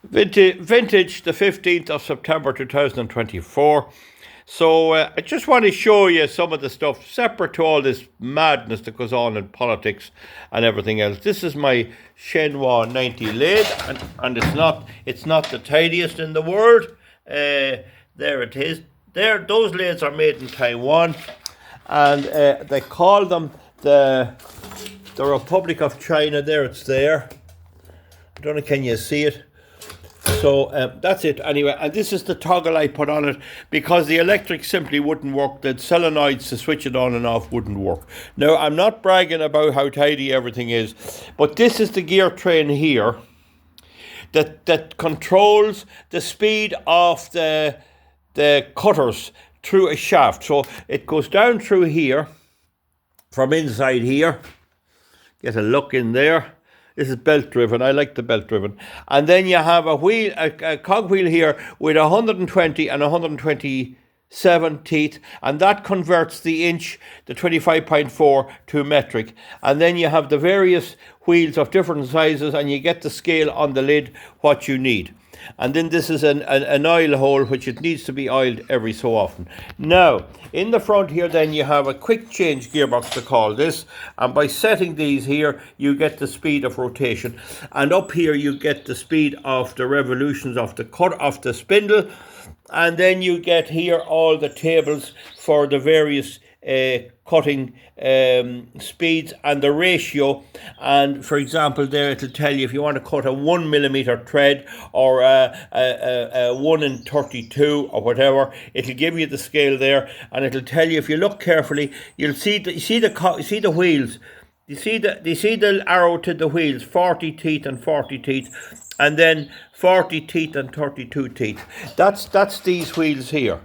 Vintage, the 15th of September 2024. So I just want to show you some of the stuff separate to all this madness that goes on in politics and everything else. This is my Shenhua 90 lathe, and it's not the tidiest in the world. There it is. Those lathes are made in Taiwan, and they call them the Republic of China. There, it's there. I don't know, can you see it? So that's it anyway, and this is the toggle I put on it because the electric simply wouldn't work. The solenoids to switch it on and off wouldn't work. Now, I'm not bragging about how tidy everything is, but this is the gear train here that controls the speed of the cutters through a shaft. So it goes down through here, from inside here. Get a look in there. This is belt driven. I like the belt driven. And then you have a wheel, a cog wheel here with 120 and 127 teeth, and that converts the inch, the 25.4 to metric. And then you have the various wheels of different sizes, and you get the scale on the lid what you need. And then this is an oil hole, which it needs to be oiled every so often. Now, in the front here, then you have a quick change gearbox to call this. And by setting these here, you get the speed of rotation. And up here, you get the speed of the revolutions of the spindle. And then you get here all the tables for the various cutting speeds and the ratio. And for example, there it'll tell you if you want to cut a 1mm thread or a 1 in 32 or whatever, it'll give you the scale there, and it'll tell you, if you look carefully, you'll see the wheels. You see the arrow to the wheels, 40 teeth and 40 teeth, and then 40 teeth and 32 teeth. That's these wheels here.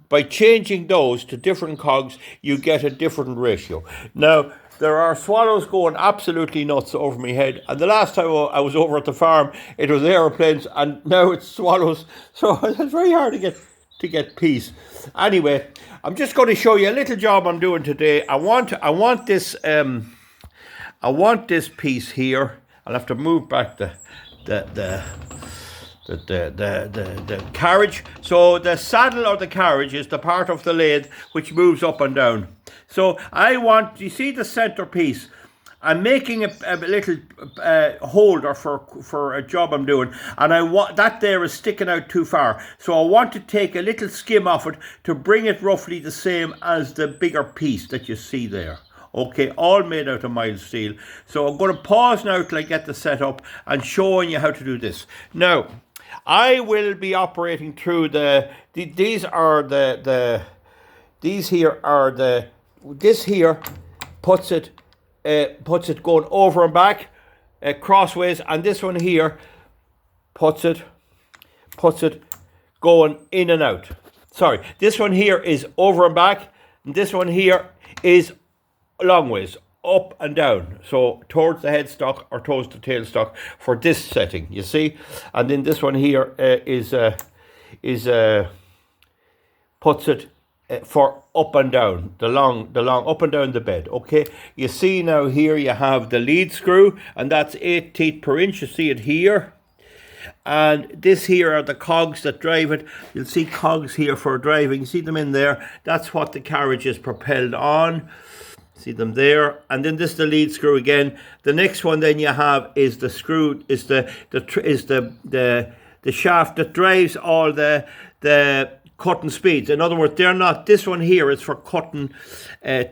By changing those to different cogs, you get a different ratio. Now, there are swallows going absolutely nuts over my head. And the last time I was over at the farm, it was aeroplanes, and now it's swallows. So it's very hard to get peace. Anyway, I'm just going to show you a little job I'm doing today. I want this piece here. I'll have to move back the carriage. So the saddle or the carriage is the part of the lathe which moves up and down. So you see the centerpiece. I'm making a little holder for a job I'm doing, and I want that there is sticking out too far. So I want to take a little skim off it to bring it roughly the same as the bigger piece that you see there. Okay, all made out of mild steel. So I'm going to pause now till I get the setup and showing you how to do this. Now, I will be operating through this here puts it going over and back, crossways, and this one here puts it going in and out. Sorry, this one here is over and back, and this one here is long ways up and down, so towards the headstock or towards the tailstock for this setting, you see. And then this one here puts it for up and down, the long up and down the bed. Okay, you see now here you have the lead screw, and that's 8 teeth per inch. You see it here. And this here are the cogs that drive it. You'll see cogs here for driving. You see them in there. That's what the carriage is propelled on. See them there. And then this is the lead screw again. The next one then you have is the screw, is the shaft that drives all the cutting speeds. In other words, they're not, this one here is for cutting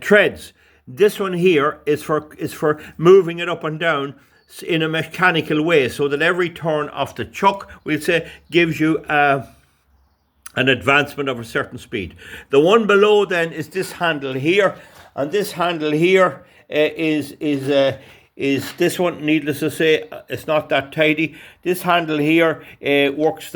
threads. This one here is for moving it up and down in a mechanical way, so that every turn of the chuck, we'll say, gives you an advancement of a certain speed. The one below then is this handle here. And this handle here is this one, needless to say, it's not that tidy. This handle here works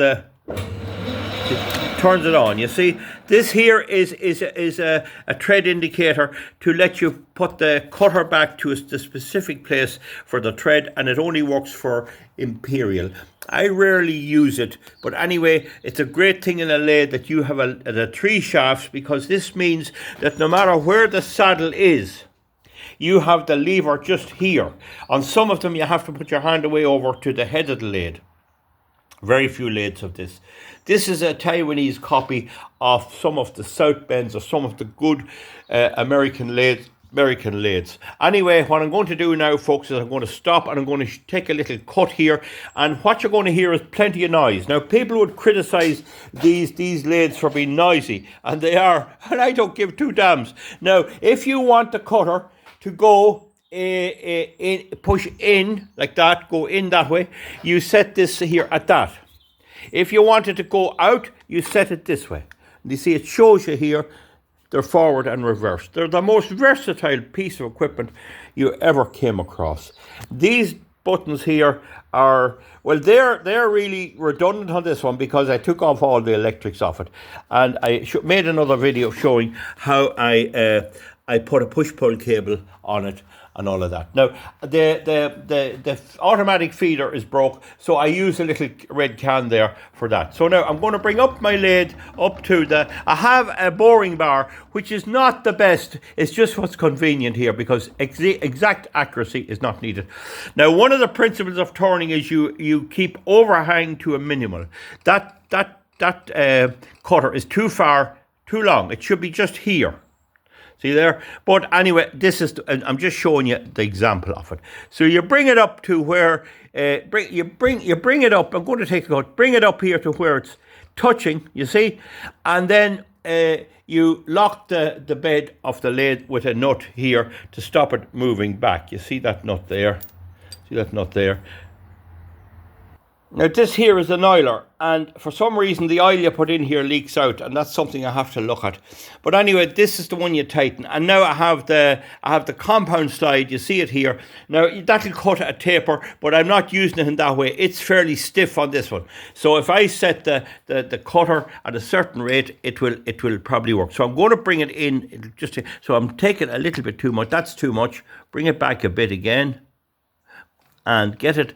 turns it on. You see, this here is a thread indicator to let you put the cutter back to the specific place for the thread, and it only works for imperial. I rarely use it, but anyway, it's a great thing in a lathe that you have the 3 shafts, because this means that no matter where the saddle is, you have the lever just here. On some of them, you have to put your hand away over to the head of the lathe. Very few lathes of this. This is a Taiwanese copy of some of the South Bends or some of the good American lathes. Anyway, what I'm going to do now, folks, is I'm going to stop and I'm going to take a little cut here. And what you're going to hear is plenty of noise. Now, people would criticise these lathes for being noisy, and they are. And I don't give two damns. Now, if you want the cutter to go push in like that, go in that way, you set this here at that. If you want it to go out, you set it this way. And you see, it shows you here. They're forward and reverse. They're the most versatile piece of equipment you ever came across. These buttons here are, well, they're really redundant on this one because I took off all the electrics off it. And I made another video showing how I put a push-pull cable on it and all of that. Now, the automatic feeder is broke, so I use a little red can there for that. So now I'm going to bring up my lathe up to I have a boring bar, which is not the best. It's just what's convenient here because exact accuracy is not needed. Now, one of the principles of turning is you keep overhang to a minimal. That cutter is too long. It should be just here. See there? But anyway, this is, I'm just showing you the example of it. So you bring it up to where, you bring it up, I'm going to take a cut, bring it up here to where it's touching, you see? And then you lock the bed of the lathe with a nut here to stop it moving back. You see that nut there? See that nut there? Now this here is an oiler, and for some reason the oil you put in here leaks out, and that's something I have to look at. But anyway, this is the one you tighten, and now I have the compound slide. You see it here. Now that'll cut a taper, but I'm not using it in that way. It's fairly stiff on this one, so if I set the cutter at a certain rate, it will probably work. So I'm going to bring it in so I'm taking a little bit too much. That's too much. Bring it back a bit again, and get it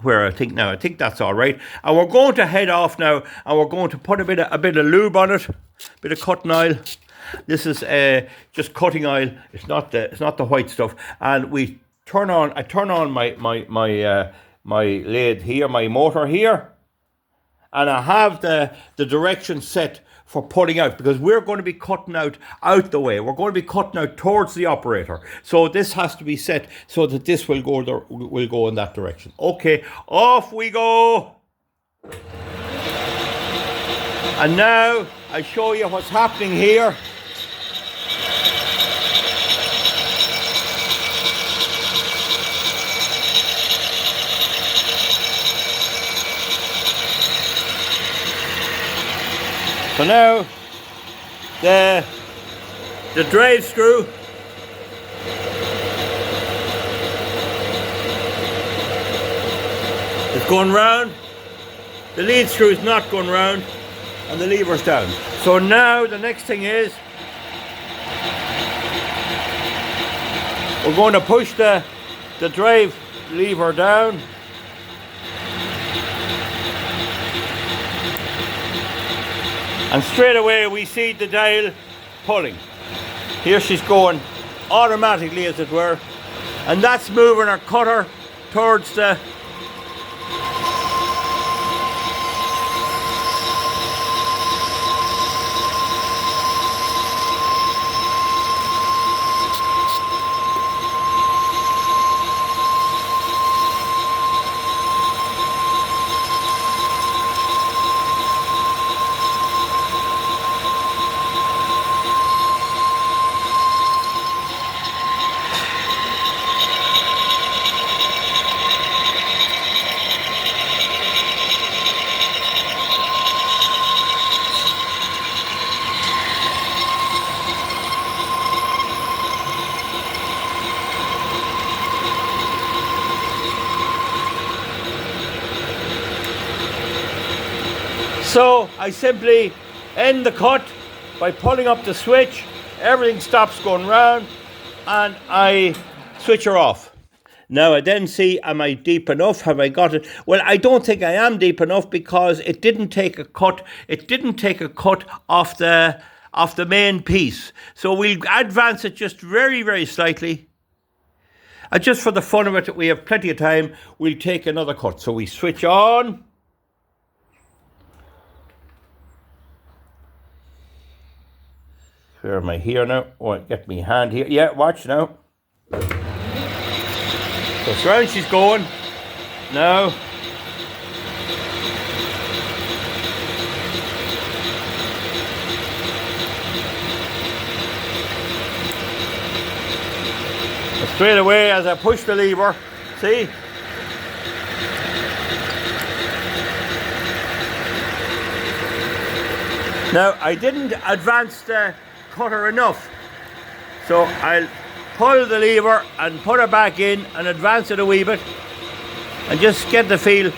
where I think that's all right. And we're going to head off now, and we're going to put a bit of lube on it, a bit of cutting oil. This is just cutting oil. It's not the white stuff. And I turn on my lathe here, my motor here, and I have the direction set for pulling out, because we're going to be cutting out the way. We're going to be cutting out towards the operator. So this has to be set so that this will go in that direction. Okay, off we go. And now I show you what's happening here. So now the drive screw is going round, the lead screw is not going round, and the lever's down. So now the next thing is we're going to push the drive lever down. And straight away we see the dial pulling. Here she's going automatically, as it were. And that's moving her cutter towards the So I simply end the cut by pulling up the switch. Everything stops going round, and I switch her off. Now I then see, am I deep enough? Have I got it? Well, I don't think I am deep enough, because it didn't take a cut. It didn't take a cut off the main piece. So we'll advance it just very, very slightly. And just for the fun of it, we have plenty of time, we'll take another cut. So we switch on. Where am I here now? Oh, get me hand here. Yeah, watch now. So it's round she's going. Now. And straight away as I push the lever, see? Now, I didn't advance the cutter enough, so I'll pull the lever and put it back in and advance it a wee bit and just get the feel.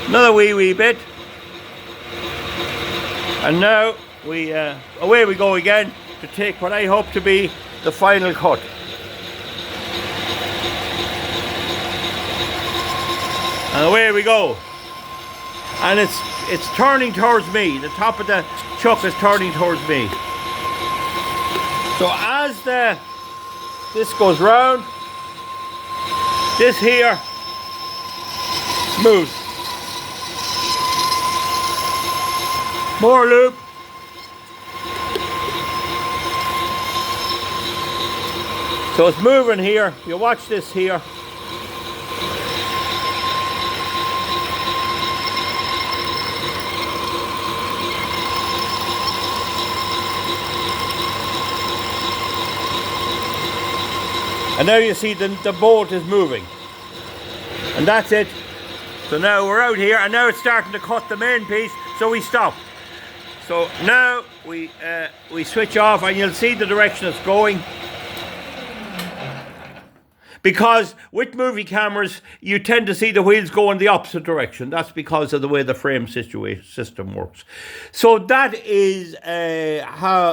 Another wee bit. And now away we go again to take what I hope to be the final cut. And away we go. And it's turning towards me. The top of the chuck is turning towards me. So as this goes round, this here moves. More loop. So it's moving here. You watch this here. And now you see the bolt is moving. And that's it. So now we're out here and now it's starting to cut the main piece, so we stop. So now we switch off and you'll see the direction it's going. Because with movie cameras, you tend to see the wheels go in the opposite direction. That's because of the way the frame system works. So that is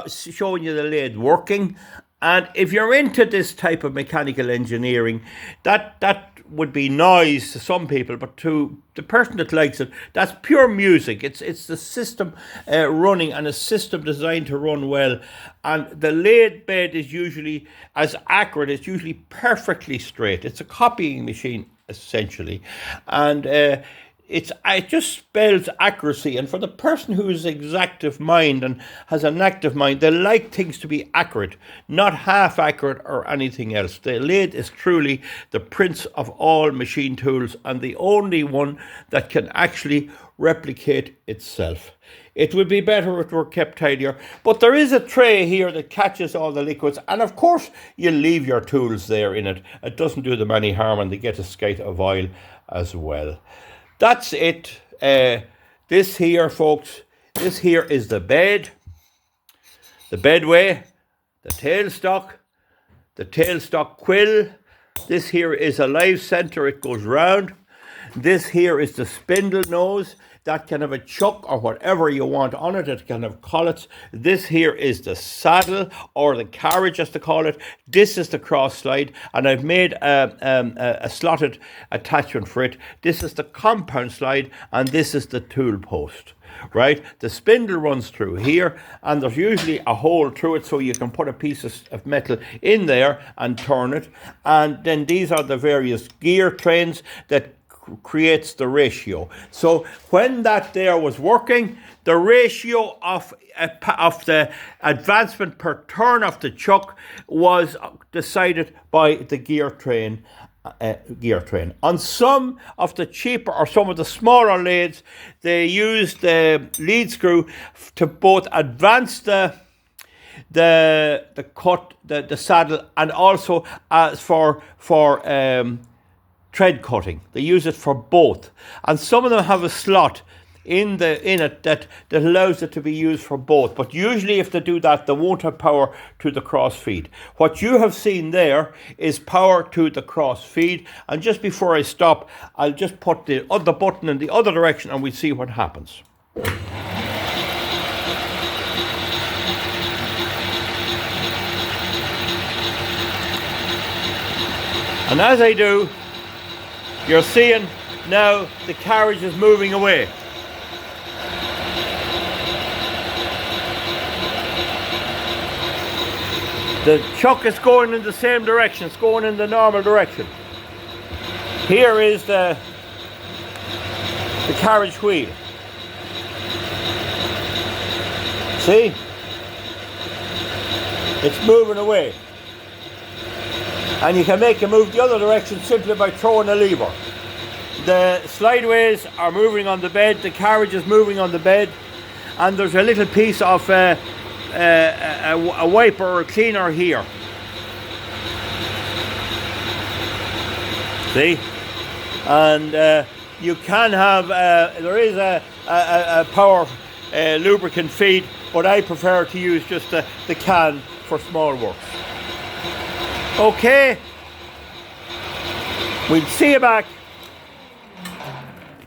showing you the lathe working. And if you're into this type of mechanical engineering, that would be noise to some people, but to the person that likes it, that's pure music. It's the system running, and a system designed to run well. And the lathe bed is usually as accurate. It's usually perfectly straight. It's a copying machine essentially, and it just spells accuracy. And for the person who's exactive mind and has an active mind, they like things to be accurate, not half accurate or anything else. The lathe is truly the prince of all machine tools and the only one that can actually replicate itself. It would be better if it were kept tidier, but there is a tray here that catches all the liquids, and of course you leave your tools there in it. It doesn't do them any harm, and they get a skate of oil as well. That's it. This here, folks, this here is the bed, the bedway, the tailstock quill. This here is a live center, it goes round. This here is the spindle nose. That can have a chuck or whatever you want on it. It can have collets. This here is the saddle, or the carriage as to call it. This is the cross slide, and I've made a slotted attachment for it. This is the compound slide, and this is the tool post. Right, the spindle runs through here, and there's usually a hole through it, so you can put a piece of metal in there and turn it. And then these are the various gear trains that creates the ratio. So when that there was working, the ratio of the advancement per turn of the chuck was decided by the gear train. On some of the cheaper or some of the smaller lathes, they used the lead screw to both advance the cut, the saddle, and also as for thread cutting. They use it for both, and some of them have a slot in it that allows it to be used for both. But usually if they do that, they won't have power to the cross feed. What you have seen there is power to the cross feed, and just before I stop, I'll just put the other button in the other direction and we'll see what happens. And as I do, you're seeing now the carriage is moving away. The chuck is going in the same direction, it's going in the normal direction. Here is the carriage wheel. See? It's moving away. And you can make it move the other direction simply by throwing a lever. The slideways are moving on the bed, the carriage is moving on the bed, and there's a little piece of a wiper or a cleaner here. See? And you can have, there is a power lubricant feed, but I prefer to use just the can for small works. Okay, we'll see you back.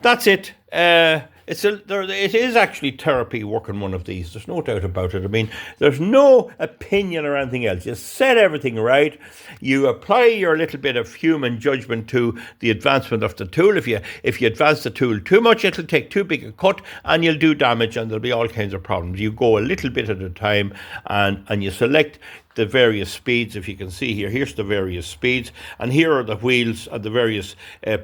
That's it. It is actually therapy working one of these. There's no doubt about it. I mean, there's no opinion or anything else. You set everything right. You apply your little bit of human judgment to the advancement of the tool. If you advance the tool too much, it'll take too big a cut and you'll do damage and there'll be all kinds of problems. You go a little bit at a time and you select the various speeds. If you can see here, here's the various speeds, and here are the wheels and the various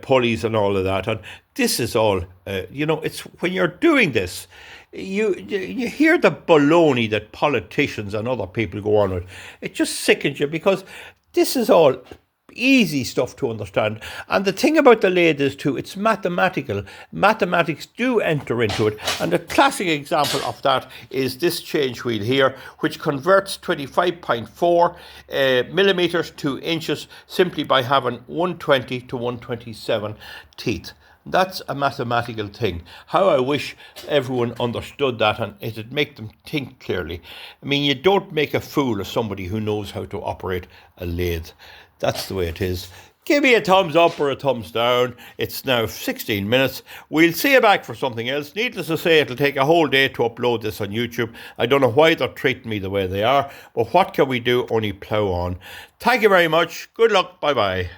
pulleys and all of that. And this is all, it's when you're doing this, you hear the baloney that politicians and other people go on with. It just sickens you, because this is all easy stuff to understand. And the thing about the lathe is too, it's mathematical. Mathematics do enter into it. And a classic example of that is this change wheel here, which converts 25.4 millimeters to inches simply by having 120 to 127 teeth. That's a mathematical thing. How I wish everyone understood that and it'd make them think clearly. I mean, you don't make a fool of somebody who knows how to operate a lathe. That's the way it is. Give me a thumbs up or a thumbs down. It's now 16 minutes. We'll see you back for something else. Needless to say, it'll take a whole day to upload this on YouTube. I don't know why they're treating me the way they are, but what can we do? Only plough on. Thank you very much. Good luck. Bye-bye.